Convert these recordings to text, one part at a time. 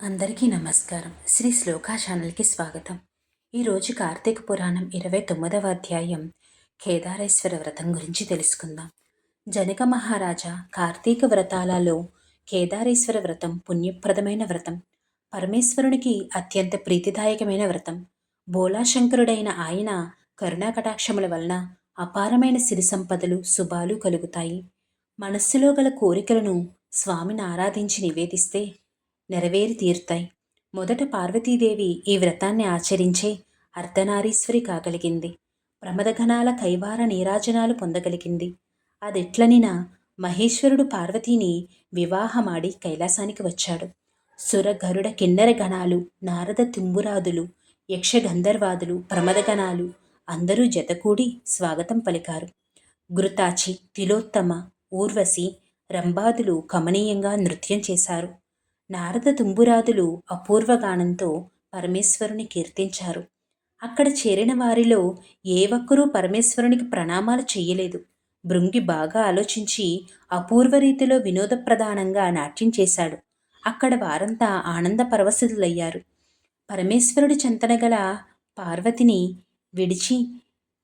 అందరికీ నమస్కారం. శ్రీ శ్లోకా ఛానల్కి స్వాగతం. ఈరోజు కార్తీక పురాణం 29వ అధ్యాయం కేదారేశ్వర వ్రతం గురించి తెలుసుకుందాం. జనక మహారాజా, కార్తీక వ్రతాలలో కేదారేశ్వర వ్రతం పుణ్యప్రదమైన వ్రతం, పరమేశ్వరునికి అత్యంత ప్రీతిదాయకమైన వ్రతం. బోలాశంకరుడైన ఆయన కరుణాకటాక్షముల వలన అపారమైన సిరి సంపదలు శుభాలు కలుగుతాయి. మనస్సులో గల కోరికలను స్వామిని ఆరాధించి నివేదిస్తే నెరవేరి తీరుతాయి. మొదట పార్వతీదేవి ఈ వ్రతాన్ని ఆచరించే అర్ధనారీశ్వరి కాగలిగింది. ప్రమదగణాల కైవార నీరాజనాలు పొందగలిగింది. అదెట్లనినా మహేశ్వరుడు పార్వతీని వివాహమాడి కైలాసానికి వచ్చాడు. సుర గరుడ కిన్నెర గణాలు, నారద తుంబురాదులు, యక్ష గంధర్వాదులు, ప్రమదగణాలు అందరూ జతకూడి స్వాగతం పలికారు. ఘృతాచి, తిలోత్తమ, ఊర్వశి, రంభాదులు కమనీయంగా నృత్యం చేశారు. నారద తుంబురాదులు అపూర్వగానంతో పరమేశ్వరుని కీర్తించారు. అక్కడ చేరిన వారిలో ఏ ఒక్కరూ పరమేశ్వరునికి ప్రణామాలు చెయ్యలేదు. భృంగి బాగా ఆలోచించి అపూర్వ రీతిలో వినోదప్రధానంగా నాట్యం చేశాడు. అక్కడ వారంతా ఆనంద పరవశులయ్యారు. పరమేశ్వరుడి చెంతనగల పార్వతిని విడిచి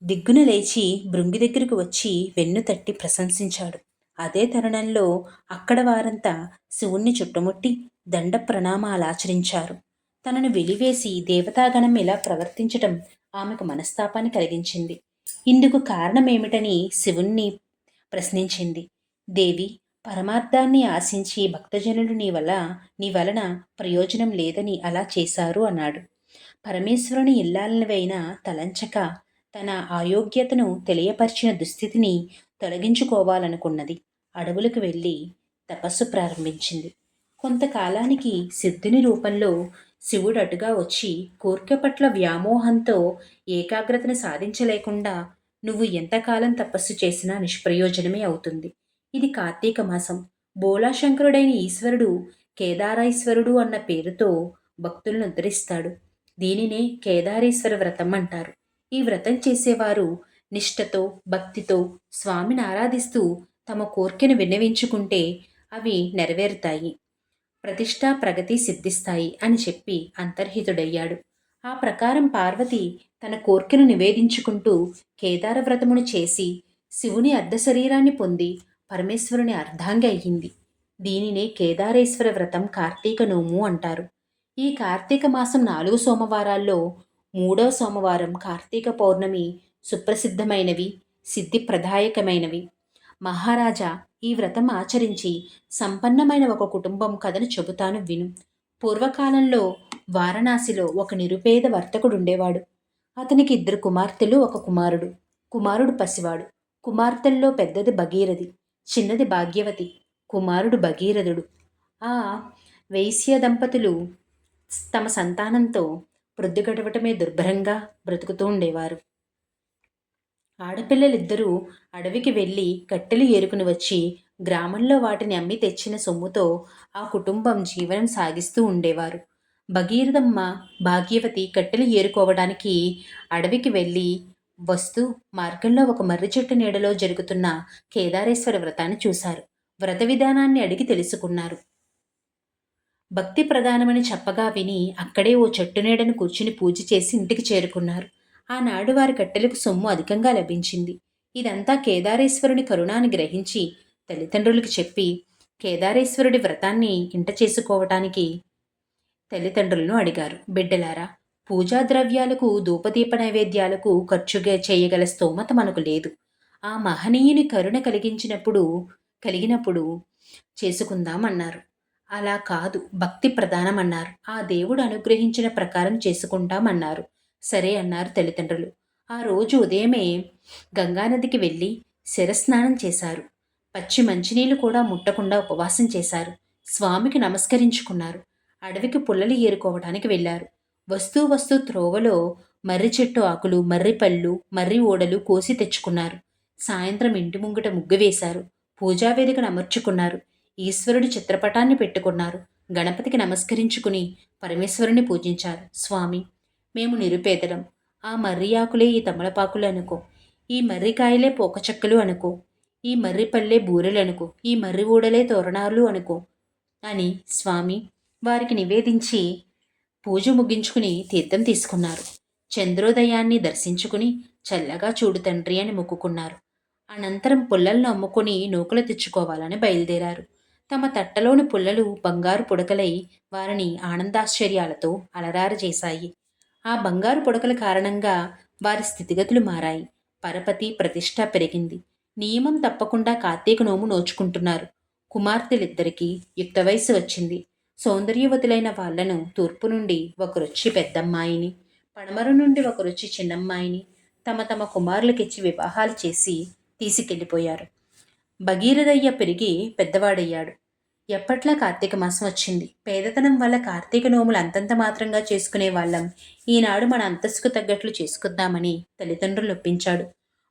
దిగ్గున లేచి భృంగి దగ్గరకు వచ్చి వెన్ను తట్టి ప్రశంసించాడు. అదే తరుణంలో అక్కడ వారంతా శివుణ్ణి చుట్టుముట్టి దండ ప్రణామాలాచరించారు. తనను వెలివేసి దేవతాగణం ఇలా ప్రవర్తించటం ఆమెకు మనస్తాపాన్ని కలిగించింది. ఇందుకు కారణమేమిటని శివుణ్ణి ప్రశ్నించింది. దేవి, పరమార్థాన్ని ఆశించి భక్తజనులు నీ వలన ప్రయోజనం లేదని అలా చేశారు అన్నాడు. పరమేశ్వరుని ఇల్లాలవైన తలంచక తన అయోగ్యతను తెలియపరిచిన దుస్థితిని తొలగించుకోవాలనుకున్నది. అడవులకు వెళ్ళి తపస్సు ప్రారంభించింది. కొంతకాలానికి సిద్ధుని రూపంలో శివుడు అటుగా వచ్చి కోర్కె పట్ల వ్యామోహంతో ఏకాగ్రతను సాధించలేకుండా నువ్వు ఎంతకాలం తపస్సు చేసినా నిష్ప్రయోజనమే అవుతుంది. ఇది కార్తీక మాసం. బోలాశంకరుడైన ఈశ్వరుడు కేదారేశ్వరుడు అన్న పేరుతో భక్తులను ఉద్ధరిస్తాడు. దీనినే కేదారేశ్వర వ్రతం అంటారు. ఈ వ్రతం చేసేవారు నిష్ఠతో భక్తితో స్వామిని ఆరాధిస్తూ తమ కోర్కెను విన్నవించుకుంటే అవి నెరవేరుతాయి. ప్రతిష్ట ప్రగతి సిద్ధిస్తాయి అని చెప్పి అంతర్హితుడయ్యాడు. ఆ ప్రకారం పార్వతి తన కోర్కెను నివేదించుకుంటూ కేదార వ్రతమును చేసి శివుని అర్ధ శరీరాన్ని పొంది పరమేశ్వరుని అర్ధాంగి అయ్యింది. దీనినే కేదారేశ్వర వ్రతం కార్తీక నోము అంటారు. ఈ కార్తీక మాసం 4 సోమవారాల్లో 3వ సోమవారం కార్తీక పౌర్ణమి సుప్రసిద్ధమైనవి, సిద్ధిప్రదాయకమైనవి. మహారాజా, ఈ వ్రతం ఆచరించి సంపన్నమైన ఒక కుటుంబం కథను చెబుతాను విను. పూర్వకాలంలో వారణాసిలో ఒక నిరుపేద వర్తకుడుండేవాడు. అతనికి 2 కుమార్తెలు, 1 కుమారుడు. కుమారుడు పసివాడు. కుమార్తెల్లో పెద్దది భగీరథి, చిన్నది భాగ్యవతి. కుమారుడు భగీరథుడు. ఆ వైశ్య దంపతులు తమ సంతానంతో ప్రొద్దుగడవటమే దుర్భరంగా బ్రతుకుతూ ఉండేవారు. ఆడపిల్లలిద్దరూ అడవికి వెళ్ళి కట్టెలు ఏరుకుని వచ్చి గ్రామంలో వాటిని అమ్మి తెచ్చిన సొమ్ముతో ఆ కుటుంబం జీవనం సాగిస్తూ ఉండేవారు. భగీరథమ్మ, భాగ్యవతి కట్టెలు ఏరుకోవడానికి అడవికి వెళ్ళి వస్తూ మార్గంలో ఒక మర్రి చెట్టు నీడలో జరుగుతున్న కేదారేశ్వర వ్రతాన్ని చూశారు. వ్రత విధానాన్ని అడిగి తెలుసుకున్నారు. భక్తి ప్రధానమని చెప్పగా విని అక్కడే ఓ చెట్టు నీడను కూర్చుని పూజ చేసి ఇంటికి చేరుకున్నారు. ఆనాడు వారి కట్టెలకు సొమ్ము అధికంగా లభించింది. ఇదంతా కేదారేశ్వరుని కరుణాన్ని గ్రహించి తల్లిదండ్రులకు చెప్పి కేదారేశ్వరుడి వ్రతాన్ని ఇంట చేసుకోవటానికి తల్లిదండ్రులను అడిగారు. బిడ్డలారా, పూజా ద్రవ్యాలకు ధూపదీప నైవేద్యాలకు ఖర్చుగా చేయగల స్తోమత మనకు లేదు. ఆ మహనీయుని కరుణ కలిగినప్పుడు చేసుకుందామన్నారు. అలా కాదు, భక్తి ప్రధానమన్నారు. ఆ దేవుడు అనుగ్రహించిన ప్రకారం చేసుకుంటామన్నారు. సరే అన్నారు తల్లిదండ్రులు. ఆ రోజు ఉదయమే గంగానదికి వెళ్ళి శిరస్నానం చేశారు. పచ్చి మంచినీళ్లు కూడా ముట్టకుండా ఉపవాసం చేశారు. స్వామికి నమస్కరించుకున్నారు. అడవికి పుల్లలు ఏరుకోవడానికి వెళ్ళారు. వస్తూ త్రోవలో మర్రి చెట్టు ఆకులు, మర్రి పళ్ళు, మర్రి ఓడలు కోసి తెచ్చుకున్నారు. సాయంత్రం ఇంటి ముంగిట ముగ్గు వేశారు. పూజావేదికను అమర్చుకున్నారు. ఈశ్వరుడి చిత్రపటాన్ని పెట్టుకున్నారు. గణపతికి నమస్కరించుకుని పరమేశ్వరుని పూజించారు. స్వామి, మేము నిరుపేదలం. ఆ మర్రి ఆకులే ఈ తమలపాకులు అనుకో, ఈ మర్రికాయలే పోకచెక్కలు అనుకో, ఈ మర్రి పళ్ళే బూరెలు అనుకో, ఈ మర్రి ఊడలే తోరణాలు అనుకో అని స్వామి వారికి నివేదించి పూజ ముగించుకుని తీర్థం తీసుకున్నారు. చంద్రోదయాన్ని దర్శించుకుని చల్లగా చూడు తండ్రి అని మొక్కుకున్నారు. అనంతరం పుల్లలను అమ్ముకుని నూకలు తెచ్చుకోవాలని బయలుదేరారు. తమ తట్టలోని పుల్లలు బంగారు పుడకలై వారిని ఆనందాశ్చర్యాలతో అలరారజేశాయి. ఆ బంగారు పుడకల కారణంగా వారి స్థితిగతులు మారాయి. పరపతి ప్రతిష్ట పెరిగింది. నియమం తప్పకుండా కార్తీక నోము నోచుకుంటున్నారు. కుమార్తెలిద్దరికీ యుక్త వయసు వచ్చింది. సౌందర్యవతులైన వాళ్లను తూర్పు నుండి ఒకరొచ్చి పెద్దమ్మాయిని, పడమర నుండి ఒకరొచ్చి చిన్నమ్మాయిని తమ తమ కుమారులకిచ్చి వివాహాలు చేసి తీసుకెళ్లిపోయారు. భగీరథయ్య పెరిగి పెద్దవాడయ్యాడు. ఎప్పట్లా కార్తీక మాసం వచ్చింది. పేదతనం వల్ల కార్తీక నోములు అంతంత మాత్రంగా చేసుకునే వాళ్ళం ఈనాడు మన అంతస్తుకు తగ్గట్లు చేసుకుందామని తల్లిదండ్రులు ఒప్పించాడు.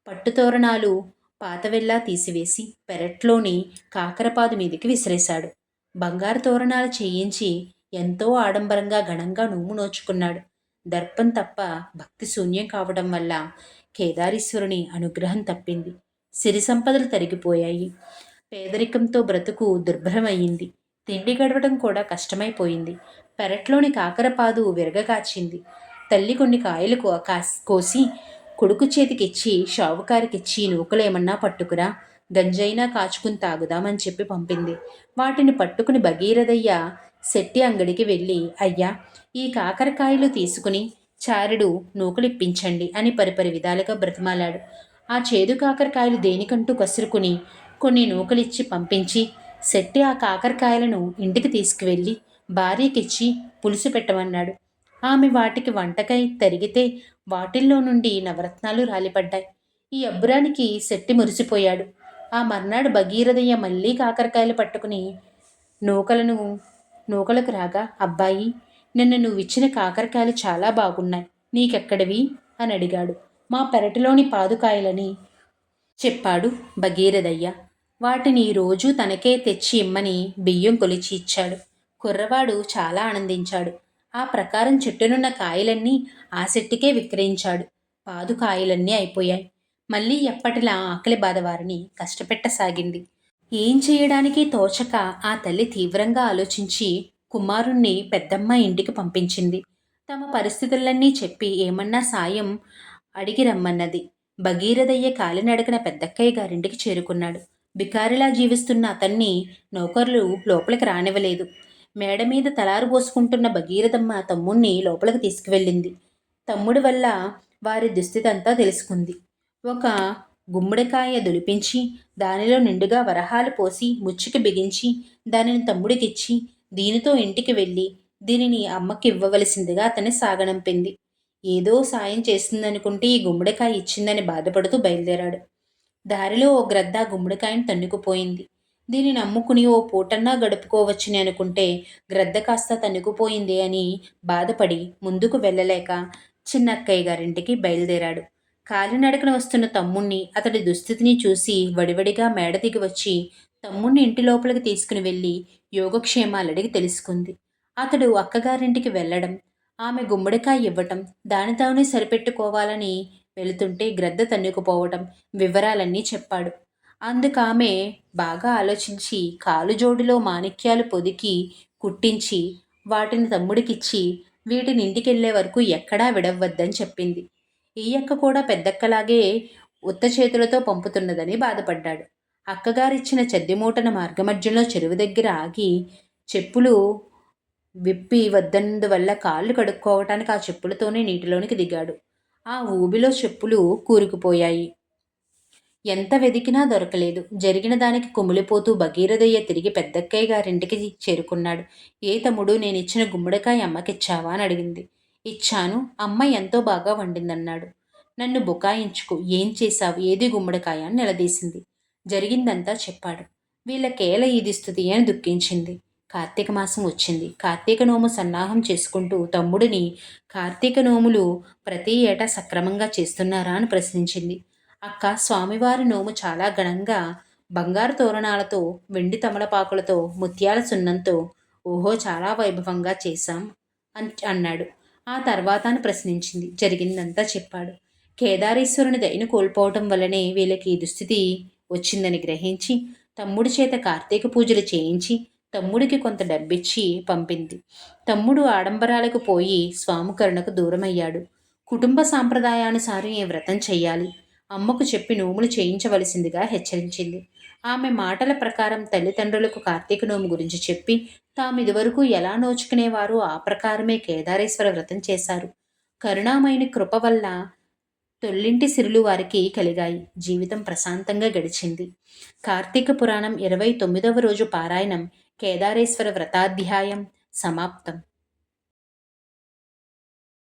పట్టుతోరణాలు పాతవెల్లా తీసివేసి పెరట్లోని కాకరపాదు మీదికి విసిరేశాడు. బంగారు తోరణాలు చేయించి ఎంతో ఆడంబరంగా ఘనంగా నోము నోచుకున్నాడు. దర్పం తప్ప భక్తి శూన్యం కావడం వల్ల కేదారీశ్వరుని అనుగ్రహం తప్పింది. సిరి సంపదలు తరిగిపోయాయి. పేదరికంతో బ్రతుకు దుర్భరమయ్యింది. తిండి గడవడం కూడా కష్టమైపోయింది. పెరట్లోని కాకరపాదు విరగకాచింది. తల్లి కొన్ని కాయలు కోసి కొడుకు చేతికిచ్చి షావుకారికిచ్చి నూకలేమన్నా పట్టుకురా, గంజైనా కాచుకుని తాగుదామని చెప్పి పంపింది. వాటిని పట్టుకుని భగీరథయ్య శెట్టి అంగడికి వెళ్ళి, అయ్యా, ఈ కాకరకాయలు తీసుకుని చారెడు నూకలిప్పించండి అని పరిపరి విధాలుగా బ్రతిమాలాడు. ఆ చేదు కాకరకాయలు దేనికంటూ కసురుకుని కొన్ని నూకలిచ్చి పంపించి శెట్టి ఆ కాకరకాయలను ఇంటికి తీసుకువెళ్ళి భార్యకిచ్చి పులుసు పెట్టమన్నాడు. ఆమె వాటికి వంటకై తరిగితే వాటిల్లో నుండి నవరత్నాలు రాలిపడ్డాయి. ఈ అబ్బురానికి శెట్టి మురిసిపోయాడు. ఆ మర్నాడు భగీరథయ్య మళ్ళీ కాకరకాయలు పట్టుకుని నూకలకు రాగా, అబ్బాయి, నిన్న నువ్విచ్చిన కాకరకాయలు చాలా బాగున్నాయి. నీకెక్కడివి అని అడిగాడు. మా పెరటిలోని పాదుకాయలని చెప్పాడు భగీరథయ్య. వాటిని రోజూ తనకే తెచ్చి ఇమ్మని బియ్యం కొలిచి ఇచ్చాడు. కుర్రవాడు చాలా ఆనందించాడు. ఆ ప్రకారం చెట్టునున్న కాయలన్నీ ఆ చెట్టుకే విక్రయించాడు. పాదుకాయలన్నీ అయిపోయాయి. మళ్ళీ ఎప్పటిలా ఆకలి బాధ వారిని కష్టపెట్టసాగింది. ఏం చేయడానికి తోచక ఆ తల్లి తీవ్రంగా ఆలోచించి కుమారుణ్ణి పెద్దమ్మ ఇంటికి పంపించింది. తమ పరిస్థితులన్నీ చెప్పి ఏమన్నా సాయం అడిగి రమ్మన్నది. భగీరథయ్య కాలినడకన పెద్దక్కయ్య గారింటికి చేరుకున్నాడు. బికారిలా జీవిస్తున్న అతన్ని నౌకర్లు లోపలికి రానివ్వలేదు. మేడ మీద తలారు పోసుకుంటున్న భగీరథమ్మ తమ్ముణ్ణి లోపలికి తీసుకువెళ్ళింది. తమ్ముడి వల్ల వారి దుస్థితి అంతా తెలుసుకుంది. ఒక గుమ్మడికాయ దులిపించి దానిలో నిండుగా వరహాలు పోసి ముచ్చుకి బిగించి దానిని తమ్ముడికిచ్చి, దీనితో ఇంటికి వెళ్ళి దీనిని అమ్మకి ఇవ్వవలసిందిగా అతన్ని సాగనంపింది. ఏదో సాయం చేస్తుందనుకుంటే ఈ గుమ్మడికాయ ఇచ్చిందని బాధపడుతూ బయలుదేరాడు. దారిలో ఓ గ్రద్ద గుమ్మడికాయను తన్నుకుపోయింది. దీనిని అమ్ముకుని ఓ పూటన్నా గడుపుకోవచ్చని అనుకుంటే గ్రద్ద కాస్త తన్నుకుపోయింది అని బాధపడి ముందుకు వెళ్ళలేక చిన్నక్కయ్య గారింటికి బయలుదేరాడు. కాలినడకన వస్తున్న తమ్ముణ్ణి, అతడి దుస్థితిని చూసి వడివడిగా మేడ దిగి వచ్చి తమ్ముణ్ణి ఇంటి లోపలికి తీసుకుని వెళ్ళి యోగక్షేమాలడిగి తెలుసుకుంది. అతడు అక్కగారింటికి వెళ్ళడం, ఆమె గుమ్మడికాయ ఇవ్వటం, దానితోనే సరిపెట్టుకోవాలని వెళుతుంటే గ్రద్ద తన్నుకుపోవటం వివరాలన్నీ చెప్పాడు. అందుకామె బాగా ఆలోచించి కాలు జోడులో మాణిక్యాలు పొదికి కుట్టించి వాటిని తమ్ముడికిచ్చి వీటిని ఇంటికెళ్లే వరకు ఎక్కడా విడవద్దని చెప్పింది. ఈ అక్క కూడా పెద్దక్కలాగే ఉత్త చేతులతో పంపుతున్నదని బాధపడ్డాడు. అక్కగారిచ్చిన చెద్దిమూటన మార్గమధ్యంలో చెరువు దగ్గర ఆగి చెప్పులు విప్పి వద్దన్నందువల్ల కాళ్ళు కడుక్కోవటానికి ఆ చెప్పులతోనే నీటిలోనికి దిగాడు. ఆ ఊబిలో చెప్పులు కూరుకుపోయాయి. ఎంత వెదికినా దొరకలేదు. జరిగిన దానికి కుమిలిపోతూ భగీరథయ్య తిరిగి పెద్దక్కయ్య గారింటికి చేరుకున్నాడు. ఏ తమ్ముడు, నేనిచ్చిన గుమ్మడికాయ అమ్మకిచ్చావా అని అడిగింది. ఇచ్చాను, అమ్మ ఎంతో బాగా వండిందన్నాడు. నన్ను బుకాయించుకు, ఏం చేశావు, ఏది గుమ్మడికాయ అని నిలదీసింది. జరిగిందంతా చెప్పాడు. వీళ్ళకేల ఈది స్థుతి అని దుఃఖించింది. కార్తీక మాసం వచ్చింది. కార్తీక నోము సన్నాహం చేసుకుంటూ తమ్ముడిని కార్తీక నోములు ప్రతి ఏటా సక్రమంగా చేస్తున్నారా అని ప్రశ్నించింది. అక్క, స్వామివారి నోము చాలా ఘనంగా బంగారు తోరణాలతో, వెండి తమలపాకులతో, ముత్యాల సున్నంతో, ఓహో, చాలా వైభవంగా చేశాం అన్నాడు. ఆ తర్వాత అని ప్రశ్నించింది. జరిగిందంతా చెప్పాడు. కేదారేశ్వరుని దయను కోల్పోవటం వల్లనే వీళ్ళకి ఈ దుస్థితి వచ్చిందని గ్రహించి తమ్ముడి చేత కార్తీక పూజలు చేయించి తమ్ముడికి కొంత డబ్బిచ్చి పంపింది. తమ్ముడు ఆడంబరాలకు పోయి స్వామికరుణకు దూరమయ్యాడు. కుటుంబ సాంప్రదాయానుసారం ఈ వ్రతం చెయ్యాలి. అమ్మకు చెప్పి నోములు చేయించవలసిందిగా హెచ్చరించింది. ఆమె మాటల ప్రకారం తల్లిదండ్రులకు కార్తీక నోము గురించి చెప్పి తామిదివరకు ఎలా నోచుకునేవారో ఆ ప్రకారమే కేదారేశ్వర వ్రతం చేశారు. కరుణామయుని కృప వల్ల తొల్లింటి సిరులు వారికి కలిగాయి. జీవితం ప్రశాంతంగా గడిచింది. కార్తీక పురాణం 29వ రోజు పారాయణం కేదారేశ్వర వ్రతాధ్యాయం సమాప్తం.